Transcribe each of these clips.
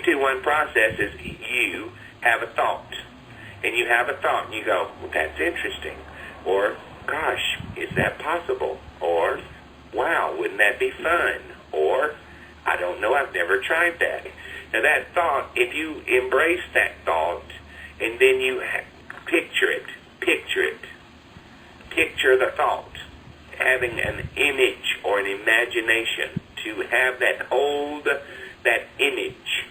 3-2-1 process is you have a thought. And you have a thought and you go, well, that's interesting. Or, gosh, is that possible? Or, wow, wouldn't that be fun? Or, I don't know, I've never tried that. Now that thought, if you embrace that thought and then you picture the thought, having an image or an imagination, to have that hold that image.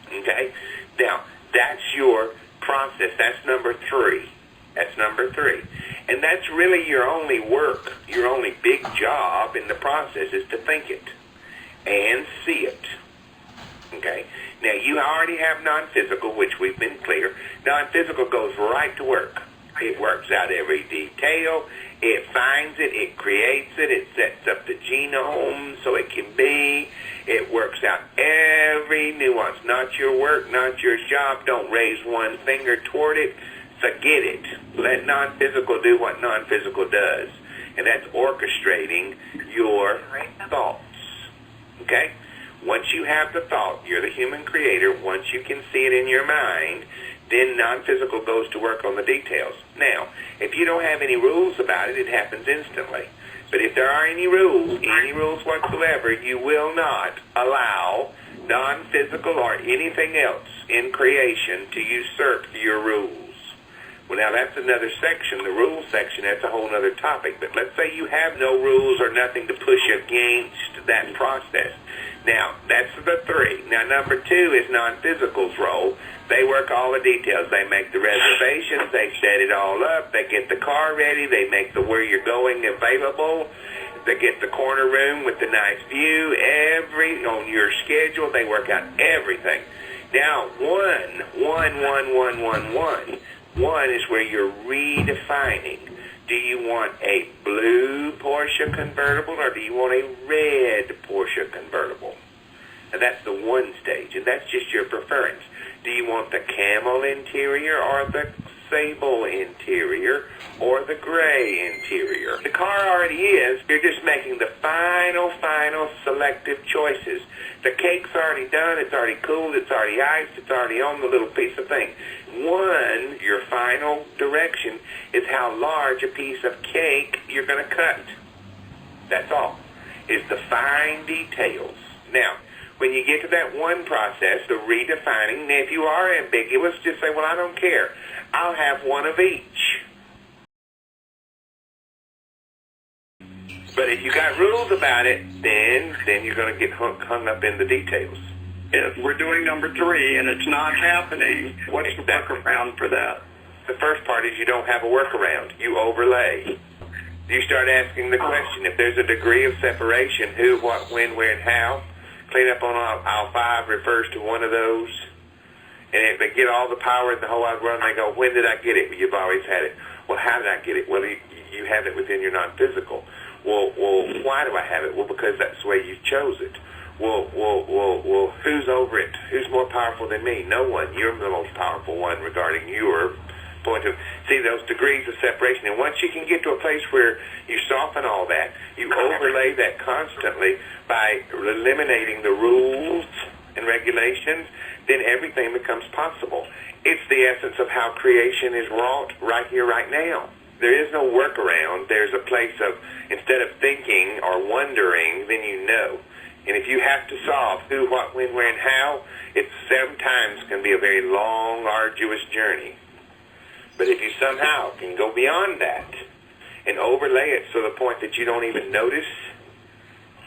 Okay? Now, that's your process. That's number 3. That's number 3. And that's really your only work, your only big job in the process is to think it and see it. Okay? Now, you already have non-physical, which we've been clear. Non-physical goes right to work. It works out every detail. It finds it. It creates it. It sets up the genome so it can be. It works out every nuance. Not your work, not your job. Don't raise one finger toward it. Forget it. Let non-physical do what non-physical does. And that's orchestrating your thoughts. Okay? Once you have the thought, you're the human creator. Once you can see it in your mind, then non-physical goes to work on the details. Now, if you don't have any rules about it, it happens instantly. But if there are any rules whatsoever, you will not allow non-physical or anything else in creation to usurp your rules. Well, now that's another section, the rules section. That's a whole other topic. But let's say you have no rules or nothing to push against that process. Now, that's the 3. Now, number 2 is non-physical's role. They work all the details. They make the reservations. They set it all up. They get the car ready. They make the where you're going available. They get the corner room with the nice view. On your schedule, they work out everything. Now, one is where you're redefining. Do you want a blue Porsche convertible or do you want a red Porsche convertible? And that's the 1 stage, and that's just your preference. Do you want the camel interior or the sable interior or the gray interior? The car already is. You're just making the final selective choices. The cake's already done. It's already cooled. It's already iced. It's already on the little piece of thing. Your final direction is how large a piece of cake you're going to cut. That's all. It's the fine details. Now, when you get to that 1 process, the redefining, if you are ambiguous, just say, well, I don't care. I'll have one of each. But if you got rules about it, then you're going to get hung up in the details. If we're doing number 3 and it's not happening, what's the workaround for that? The first part is you don't have a workaround. You overlay. You start asking the question, if there's a degree of separation, who, what, when, where, and how, clean up on aisle 5 refers to one of those. And if they get all the power in the whole wide world, and they go, when did I get it? Well, you've always had it. Well, how did I get it? Well, you have it within your non-physical. Well, why do I have it? Well, because that's the way you chose it. Well, who's over it? Who's more powerful than me? No one. You're the most powerful one regarding your point of... See, those degrees of separation. And once you can get to a place where you soften all that, you overlay that constantly by eliminating the rules and regulations, then everything becomes possible. It's the essence of how creation is wrought right here, right now. There is no workaround. There's a place of, instead of thinking or wondering, then you know. And if you have to solve who, what, when, where, and how, it sometimes can be a very long, arduous journey. But if you somehow can go beyond that and overlay it to the point that you don't even notice,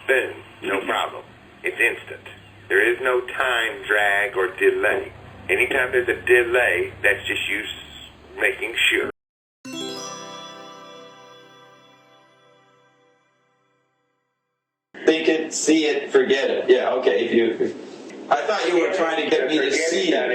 boom, no problem. It's instant. There is no time drag or delay. Anytime there's a delay, that's just you making sure. Think it, see it, forget it. Yeah, okay. I thought you were trying to get me to see it.